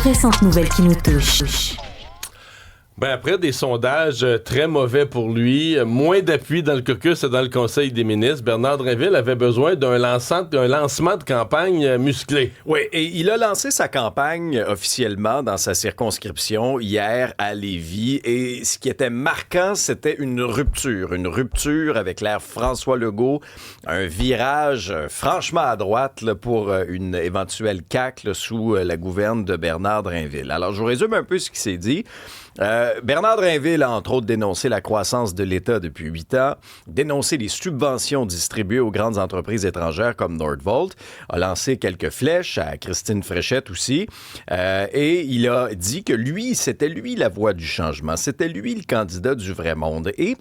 Récentes nouvelles qui nous touchent. Ben après des sondages très mauvais pour lui, moins d'appui dans le caucus et dans le Conseil des ministres, Bernard Drinville avait besoin d'un lancement de campagne musclé. Oui, et il a lancé sa campagne officiellement dans sa circonscription hier à Lévis. Et ce qui était marquant, c'était une rupture avec l'ère François Legault, un virage franchement à droite là, pour une éventuelle CAQ là, sous la gouverne de Bernard Drinville. Alors, je vous résume un peu ce qui s'est dit. Bernard Drinville a entre autres dénoncé la croissance de l'État depuis 8 ans, dénoncé les subventions distribuées aux grandes entreprises étrangères comme Nordvolt, a lancé quelques flèches à Christine Fréchette aussi, et il a dit que c'était lui la voix du changement, c'était lui le candidat du vrai monde. Et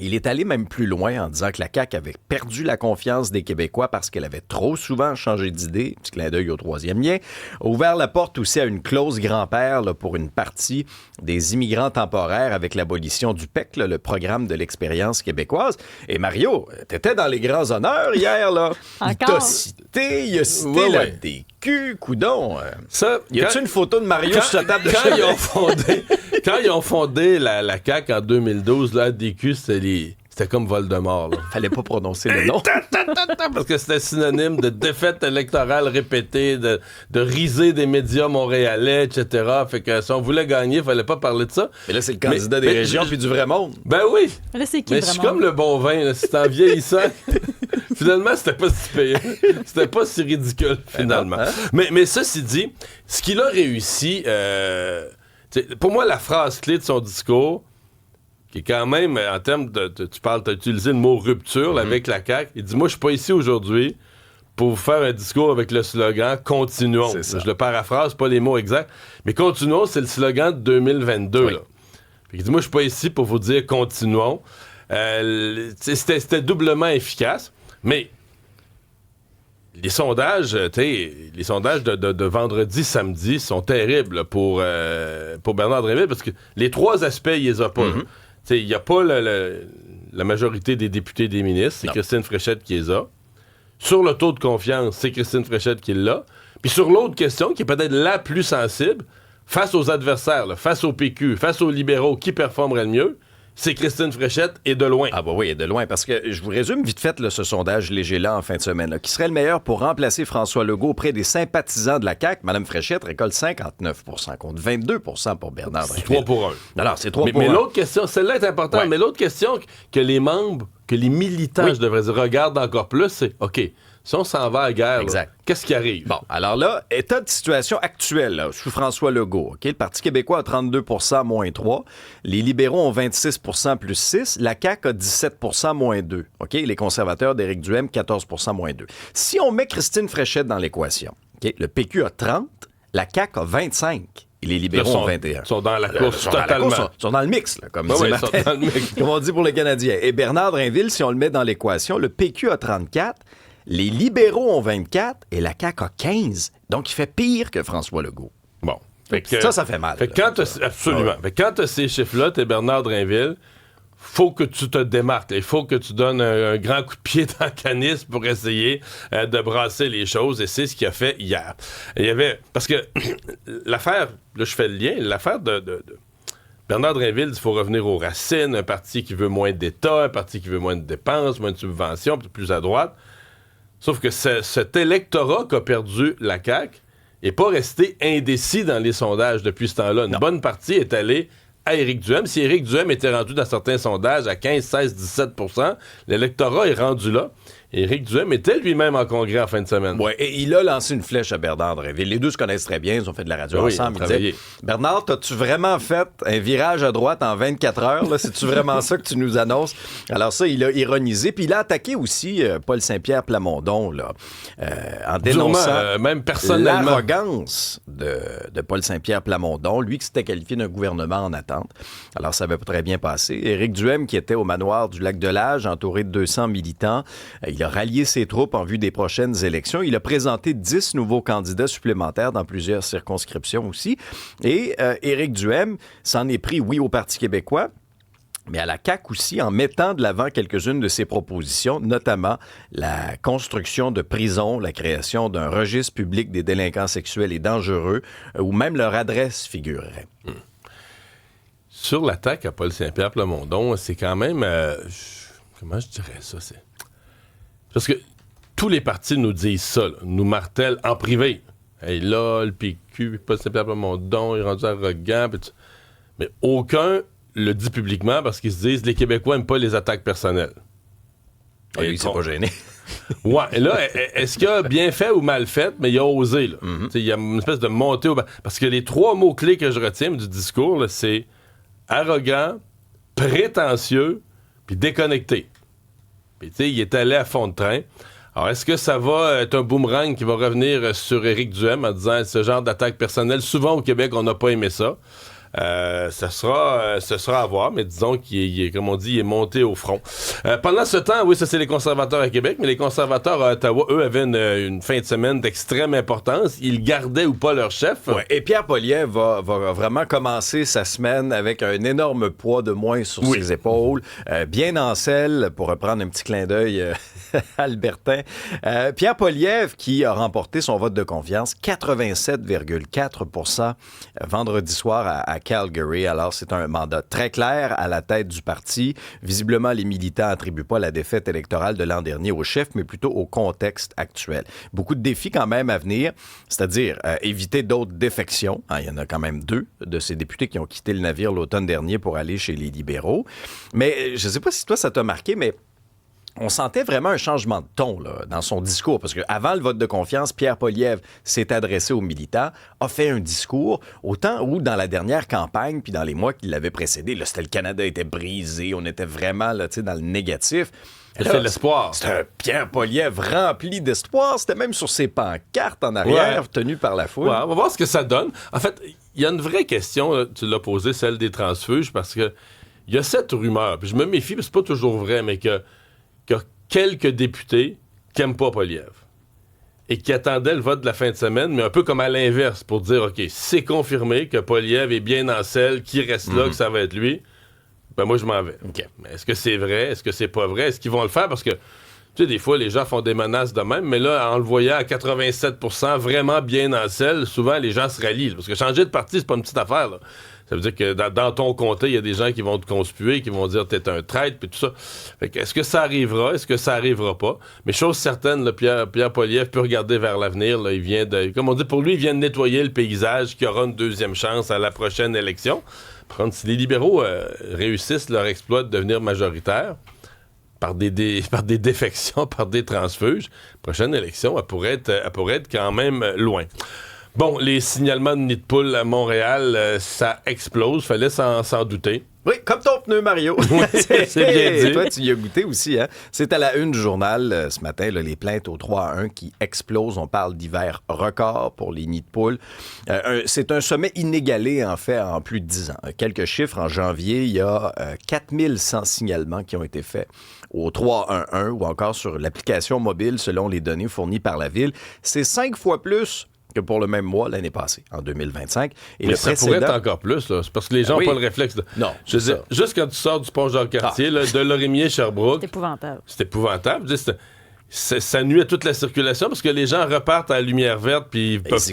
il est allé même plus loin en disant que la CAQ avait perdu la confiance des Québécois parce qu'elle avait trop souvent changé d'idée, petit clin d'œil au troisième lien, a ouvert la porte aussi à une clause grand-père là, pour une partie des immigrants temporaires avec l'abolition du PEC, là, le programme de l'expérience québécoise. Et Mario, t'étais dans les grands honneurs hier, là. Il t'a cité, il a cité la DQ, coudon. Ça, y a-tu une photo de Mario sur sa table de Quand ils ont fondé la CAQ en 2012, la DQ, c'était comme Voldemort. Là. Fallait pas prononcer le nom. Parce que c'était synonyme de défaite électorale répétée, de risée des médias montréalais, etc. Fait que si on voulait gagner, il fallait pas parler de ça. Mais là, c'est le candidat des régions puis du vrai monde. Ben oui. Là, c'est qui, mais c'est comme le bon vin, là, c'est en vieillissant. Finalement, c'était pas si payant. C'était pas si ridicule, finalement. Hein? Mais ceci dit, ce qu'il a réussi, pour moi, la phrase clé de son discours, qui est quand même, en termes t'as utilisé le mot rupture là, avec la CAQ. Il dit, moi, je suis pas ici aujourd'hui pour vous faire un discours avec le slogan « Continuons ». Je le paraphrase, pas les mots exacts. Mais « Continuons », c'est le slogan de 2022. Oui. Là. Il dit, moi, je suis pas ici pour vous dire « Continuons ». C'était doublement efficace. Mais les sondages de vendredi, samedi sont terribles pour Bernard Drinville parce que les trois aspects, il les a pas. Il n'y a pas la majorité des députés et des ministres. C'est Christine Fréchette qui les a. Sur le taux de confiance, c'est Christine Fréchette qui l'a. Puis sur l'autre question, qui est peut-être la plus sensible, face aux adversaires, là, face au PQ, face aux libéraux, qui performerait le mieux, c'est Christine Fréchette et de loin. Ah bah oui, et de loin, parce que je vous résume vite fait là, ce sondage léger-là en fin de semaine, là, qui serait le meilleur pour remplacer François Legault auprès des sympathisants de la CAQ. Mme Fréchette récolte 59 contre 22 pour Bernard Drinville. C'est 3 pour 1. Alors, c'est 3 pour 1. Mais l'autre question, celle-là est importante, mais l'autre question que les membres, que les militants, je devrais dire, regardent encore plus, c'est, OK, si on s'en va à la guerre, là, qu'est-ce qui arrive? Bon, alors là, état de situation actuel là, sous François Legault. Okay? Le Parti québécois a 32 moins 3. Les libéraux ont 26 plus 6. La CAQ a 17 moins 2. Okay? Les conservateurs d'Éric Duhaime, 14 moins 2. Si on met Christine Fréchette dans l'équation, okay? Le PQ a 30, la CAQ a 25. Et les libéraux ont 21. Ils sont dans la course totalement. Ils sont dans le mix, là, comme dit Martin. Sont dans le mix. Comme on dit pour les Canadiens. Et Bernard Drinville, si on le met dans l'équation, le PQ a 34, les libéraux ont 24 et la CAQ a 15. Donc, il fait pire que François Legault. Bon. Ça fait mal. Absolument. Ouais. Quand tu as ces chiffres-là, tu es Bernard Drinville, faut que tu te démarques. Il faut que tu donnes un grand coup de pied dans le canisme pour essayer de brasser les choses. Et c'est ce qu'il a fait hier. Il y avait... Parce que l'affaire, là, je fais le lien, l'affaire de Bernard Drinville, il faut revenir aux racines. Un parti qui veut moins d'État, un parti qui veut moins de dépenses, moins de subventions, plus à droite. Sauf que cet électorat qu'a perdu la CAQ n'est pas resté indécis dans les sondages depuis ce temps-là. Une bonne partie est allée à Éric Duhaime. Si Éric Duhaime était rendu dans certains sondages à 15, 16, 17 %, l'électorat est rendu là. Éric Duhaime était lui-même en congrès en fin de semaine. Oui, et il a lancé une flèche à Bernard Drinville. Les deux se connaissent très bien, ils ont fait de la radio ensemble. Ils disaient, Bernard, t'as-tu vraiment fait un virage à droite en 24 heures? Là? C'est-tu vraiment ça que tu nous annonces? Alors ça, il a ironisé. Puis il a attaqué aussi Paul Saint-Pierre Plamondon là, en dénonçant même personnellement l'arrogance de Paul Saint-Pierre Plamondon, lui qui s'était qualifié d'un gouvernement en attente. Alors ça avait pas très bien passé. Éric Duhaime, qui était au manoir du Lac-de-Lage, entouré de 200 militants, il a rallié ses troupes en vue des prochaines élections. Il a présenté 10 nouveaux candidats supplémentaires dans plusieurs circonscriptions aussi. Et Éric Duhaime s'en est pris, oui, au Parti québécois, mais à la CAQ aussi, en mettant de l'avant quelques-unes de ses propositions, notamment la construction de prisons, la création d'un registre public des délinquants sexuels et dangereux, où même leur adresse figurerait. Sur l'attaque à Paul Saint-Pierre Plamondon, c'est quand même... comment je dirais ça? Parce que tous les partis nous disent ça, là, nous martèlent en privé. Hey, là, le PQ, Paul Saint-Pierre Plamondon, il est rendu arrogant. Mais aucun le dit publiquement parce qu'ils se disent les Québécois n'aiment pas les attaques personnelles. Et lui, il s'est pas gêné. Ouais, et là, est-ce qu'il a bien fait ou mal fait, mais il a osé, là. Il y a une espèce de montée au... Parce que les 3 mots-clés que je retiens du discours, là, c'est arrogant, prétentieux, puis déconnecté. Puis, tu sais, il est allé à fond de train. Alors, est-ce que ça va être un boomerang qui va revenir sur Éric Duhem en disant ce genre d'attaque personnelle? Souvent, au Québec, on n'a pas aimé ça. Ce sera à voir, mais disons qu'il est, comme on dit, il est monté au front. Pendant ce temps, oui, ça c'est les conservateurs à Québec, mais les conservateurs à Ottawa, eux, avaient une fin de semaine d'extrême importance. Ils gardaient ou pas leur chef. Ouais, et Pierre Poilievre va vraiment commencer sa semaine avec un énorme poids de moins sur ses épaules, bien en selle, pour reprendre un petit clin d'œil albertain. Pierre Poilievre qui a remporté son vote de confiance, 87,4% vendredi soir à Calgary. Alors, c'est un mandat très clair à la tête du parti. Visiblement, les militants n'attribuent pas la défaite électorale de l'an dernier au chef, mais plutôt au contexte actuel. Beaucoup de défis quand même à venir, c'est-à-dire éviter d'autres défections. Il y en a quand même 2 de ces députés qui ont quitté le navire l'automne dernier pour aller chez les libéraux. Mais je ne sais pas si toi, ça t'a marqué, mais on sentait vraiment un changement de ton là, dans son discours, parce qu'avant le vote de confiance, Pierre Poilievre s'est adressé aux militants, a fait un discours, autant où dans la dernière campagne, puis dans les mois qui l'avaient précédé, là, c'était le Canada était brisé, on était vraiment là, dans le négatif. C'est l'espoir. C'était un Pierre Poilievre rempli d'espoir. C'était même sur ses pancartes en arrière, tenues par la foule. Ouais, on va voir ce que ça donne. En fait, il y a une vraie question, là, tu l'as posée, celle des transfuges, parce que il y a cette rumeur, puis je me méfie, parce que c'est pas toujours vrai, mais qu'il y a quelques députés qui n'aiment pas Poilievre et qui attendaient le vote de la fin de semaine, mais un peu comme à l'inverse, pour dire, OK, c'est confirmé que Poilievre est bien en selle, qu'il reste là, que ça va être lui, ben moi, je m'en vais. Okay. Mais est-ce que c'est vrai? Est-ce que c'est pas vrai? Est-ce qu'ils vont le faire? Parce que, tu sais, des fois, les gens font des menaces de même, mais là, en le voyant à 87% vraiment bien en selle, souvent, les gens se rallient. Parce que changer de parti, c'est pas une petite affaire, là. Ça veut dire que dans ton comté, il y a des gens qui vont te conspuer, qui vont dire t'es un traître, puis tout ça. Fait que, est-ce que ça arrivera? Est-ce que ça arrivera pas? Mais chose certaine, là, Pierre Poilievre peut regarder vers l'avenir. Là, il vient de, comme on dit, pour lui, il vient de nettoyer le paysage, qui aura une deuxième chance à la prochaine élection. Par contre, si les libéraux réussissent leur exploit de devenir majoritaires, par des défections, par des transfuges, prochaine élection, elle pourrait être quand même loin. Bon, les signalements de nid de poule à Montréal, ça explose, fallait s'en douter. Oui, comme ton pneu, Mario. C'est bien dit. Toi, tu y as goûté aussi, hein? C'est à la une du journal ce matin, là, les plaintes au 3-1 qui explosent. On parle d'hiver record pour les nids de poules. C'est un sommet inégalé, en fait, en plus de 10 ans. Quelques chiffres. En janvier, il y a 4100 signalements qui ont été faits au 311 ou encore sur l'application mobile, selon les données fournies par la Ville. C'est 5 fois plus que pour le même mois l'année passée, en 2025. Et mais le ça pourrait être encore plus, là. C'est parce que les gens n'ont pas le réflexe de... Non, je veux dire, juste quand tu sors du pont Jacques-Cartier, là, de Lorimier-Sherbrooke... C'est épouvantable. C'est épouvantable. Ça nuit à toute la circulation parce que les gens repartent à la lumière verte puis ils peuvent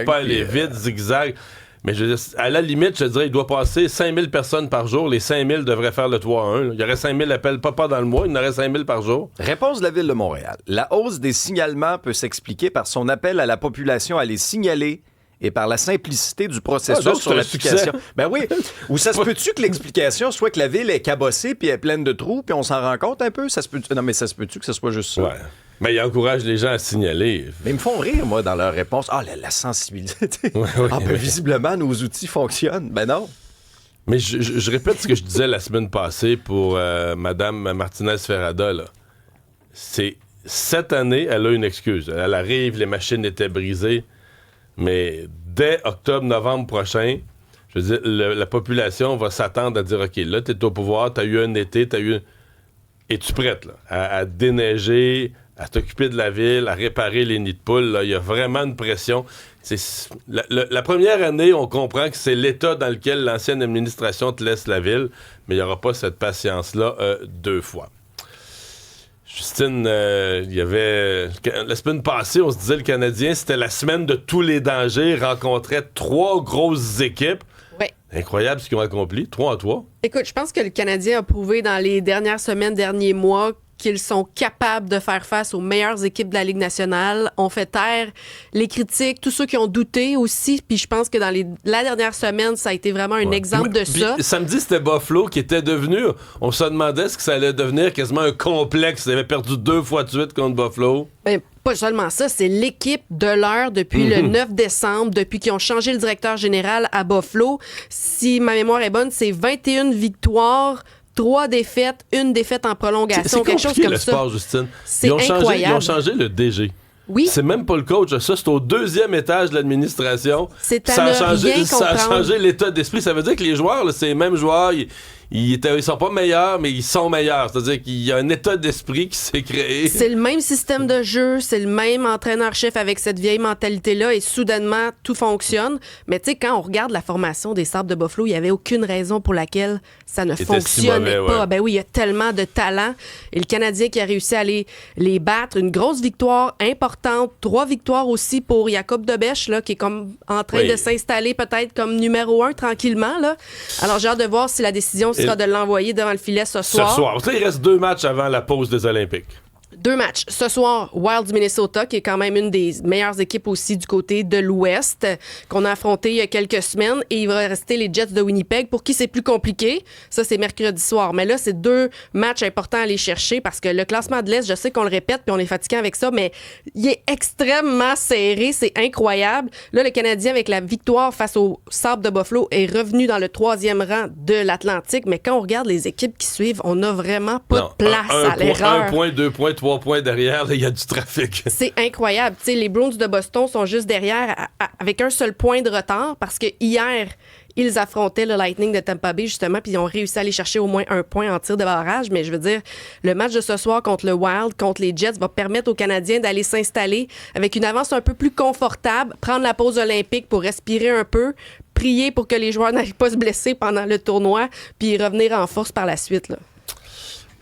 pas aller vite, zigzag. Mais je veux dire, à la limite, je dirais, il doit passer 5000 personnes par jour. Les 5000 devraient faire le 3-1. Il y aurait 5000 appels, pas dans le mois, il y en aurait 5000 par jour. Réponse de la Ville de Montréal. La hausse des signalements peut s'expliquer par son appel à la population à les signaler et par la simplicité du processus sur l'application. Ben oui. Ou ça se peut-tu que l'explication soit que la Ville est cabossée puis elle est pleine de trous puis on s'en rend compte un peu? Ça se peut... Non, mais ça se peut-tu que ce soit juste ça? Ouais. Mais il encourage les gens à signaler. Mais ils me font rire, moi, dans leur réponse. Ah, la sensibilité. Visiblement, nos outils fonctionnent. Ben non. Mais je répète ce que je disais la semaine passée pour Mme Martinez-Ferrada. Là. C'est cette année, elle a une excuse. Elle arrive, les machines étaient brisées. Mais dès octobre-novembre prochain, je veux dire, la population va s'attendre à dire OK, là, t'es au pouvoir, t'as eu un été, es-tu prête là, à déneiger, à t'occuper de la ville, à réparer les nids de poules? Il y a vraiment une pression. La première année, on comprend que c'est l'état dans lequel l'ancienne administration te laisse la ville, mais il n'y aura pas cette patience-là 2 fois. Justine, il y avait... La semaine passée, on se disait le Canadien, c'était la semaine de tous les dangers, rencontrait 3 grosses équipes. Ouais. Incroyable ce qu'ils ont accompli, 3-3. Écoute, je pense que le Canadien a prouvé dans les dernières semaines, derniers mois, qu'ils sont capables de faire face aux meilleures équipes de la Ligue nationale. On fait taire les critiques, tous ceux qui ont douté aussi. Puis je pense que dans la dernière semaine, ça a été vraiment un exemple de ça. Samedi, c'était Buffalo qui était devenu... On se demandait ce que ça allait devenir quasiment un complexe. Ils avaient perdu 2 fois de suite contre Buffalo. Ben, pas seulement ça, c'est l'équipe de l'heure depuis le 9 décembre, depuis qu'ils ont changé le directeur général à Buffalo. Si ma mémoire est bonne, c'est 21 victoires, 3 défaites, 1 défaite en prolongation, quelque chose comme le ça. sport, Justine. C'est incroyable. Ils ont changé le DG. Oui. C'est même pas le coach. Ça, c'est au 2e étage de l'administration. C'est à ça a ne changé, rien ça a comprendre. changé l'état d'esprit. Ça veut dire que les joueurs, là, c'est les mêmes joueurs. Ils sont pas meilleurs, mais ils sont meilleurs. C'est-à-dire qu'il y a un état d'esprit qui s'est créé. C'est le même système de jeu, c'est le même entraîneur-chef avec cette vieille mentalité-là et soudainement, tout fonctionne. Mais tu sais, quand on regarde la formation des Sabres de Buffalo, il n'y avait aucune raison pour laquelle ça ne fonctionnait si mauvais, pas. ouais. Ben oui, il y a tellement de talent. Et le Canadien qui a réussi à les battre, une grosse victoire importante, 3 victoires aussi pour Jacob Debesch, là, qui est comme en train de s'installer peut-être comme numéro 1 tranquillement. Là. Alors j'ai hâte de voir si la décision sera de l'envoyer devant le filet ce soir. Ce soir. Il reste 2 matchs avant la pause des Olympiques. 2 matchs. Ce soir, Wild du Minnesota, qui est quand même une des meilleures équipes aussi du côté de l'Ouest, qu'on a affronté il y a quelques semaines. Et il va rester les Jets de Winnipeg, pour qui c'est plus compliqué. Ça, c'est mercredi soir. Mais là, c'est 2 matchs importants à aller chercher parce que le classement de l'Est, je sais qu'on le répète puis on est fatigué avec ça, mais il est extrêmement serré. C'est incroyable. Là, le Canadien, avec la victoire face aux Sabres de Buffalo, est revenu dans le 3e rang de l'Atlantique. Mais quand on regarde les équipes qui suivent, on n'a vraiment pas de place à l'erreur. 1 point, 2 points, 3 points derrière, il y a du trafic. C'est incroyable. T'sais, les Bruins de Boston sont juste derrière avec un seul point de retard parce que hier, ils affrontaient le Lightning de Tampa Bay, justement, puis ils ont réussi à aller chercher au moins 1 point en tir de barrage. Mais je veux dire, le match de ce soir contre le Wild, contre les Jets, va permettre aux Canadiens d'aller s'installer avec une avance un peu plus confortable, prendre la pause olympique pour respirer un peu, prier pour que les joueurs n'arrivent pas à se blesser pendant le tournoi, puis revenir en force par la suite, là.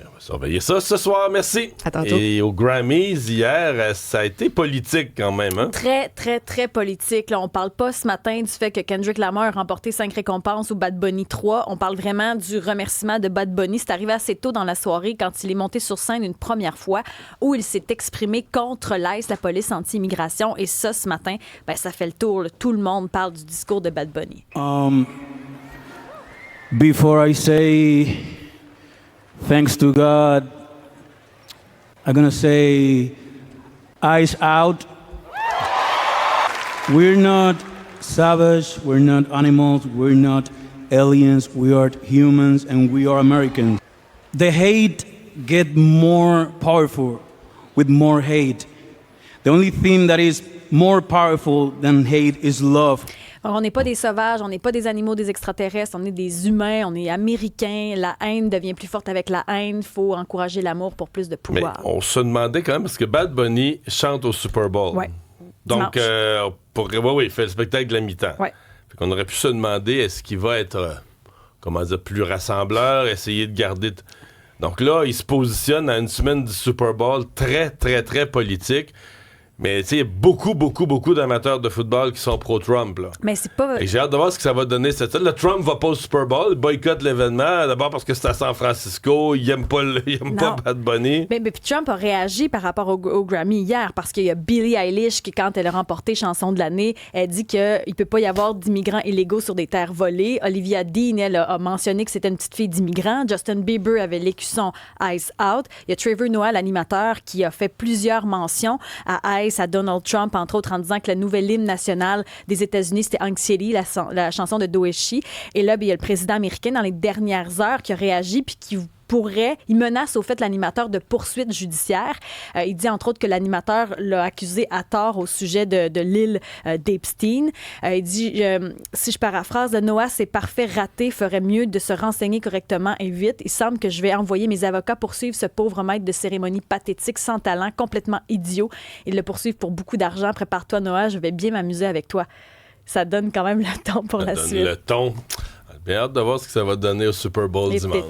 On va surveiller ça ce soir, merci. À tantôt. Et aux Grammys, hier, ça a été politique quand même. Hein? Très, très, très politique. Là, on parle pas ce matin du fait que Kendrick Lamar a remporté 5 récompenses ou Bad Bunny 3. On parle vraiment du remerciement de Bad Bunny. C'est arrivé assez tôt dans la soirée quand il est monté sur scène une première fois où il s'est exprimé contre l'ICE, la police anti-immigration. Et ça, ce matin, ben, ça fait le tour. Là. Tout le monde parle du discours de Bad Bunny. Before I say thanks to God, I'm gonna say eyes out. We're not savage, we're not animals, we're not aliens, we are humans and we are Americans. The hate get more powerful with more hate. The only thing that is more powerful than hate is love. Alors, on n'est pas des sauvages, on n'est pas des animaux, des extraterrestres, on est des humains, on est américains. La haine devient plus forte avec la haine. Il faut encourager l'amour pour plus de Mais pouvoir. on se demandait quand même, parce que Bad Bunny chante au Super Bowl. Ouais. Donc, il fait le spectacle de la mi-temps. Ouais. Fait qu'on aurait pu se demander, est-ce qu'il va être, plus rassembleur, essayer de garder... Donc là, il se positionne à une semaine du Super Bowl très, très, très politique. Mais tu sais, il y a beaucoup d'amateurs de football qui sont pro-Trump, là. Mais c'est pas... Et j'ai hâte de voir ce que ça va donner. Le Trump va pas au Super Bowl, il boycotte l'événement, d'abord parce que c'est à San Francisco, il aime pas Bad Bunny. Mais puis Trump a réagi par rapport au Grammy hier parce qu'il y a Billie Eilish qui, quand elle a remporté chanson de l'année, elle dit qu'il peut pas y avoir d'immigrants illégaux sur des terres volées. Olivia Dean, elle a mentionné que c'était une petite fille d'immigrants. Justin Bieber avait l'écusson Ice Out. Il y a Trevor Noah, l'animateur, qui a fait plusieurs mentions à Ice, à Donald Trump, entre autres, en disant que le nouvel hymne national des États-Unis, c'était Anxiety, la chanson de Doeshi. Et là, il y a le président américain, dans les dernières heures, qui a réagi puis qui il menace au fait l'animateur de poursuites judiciaires. Il dit entre autres que l'animateur l'a accusé à tort au sujet de l'île d'Epstein. Il dit, si je paraphrase, Noah, c'est parfait, raté, ferait mieux de se renseigner correctement et vite. Il semble que je vais envoyer mes avocats poursuivre ce pauvre maître de cérémonie pathétique, sans talent, complètement idiot. Ils le poursuivent pour beaucoup d'argent. Prépare-toi, Noah, je vais bien m'amuser avec toi. Ça donne quand même le ton pour la suite. Le ton. J'ai hâte de voir ce que ça va donner au Super Bowl dimanche.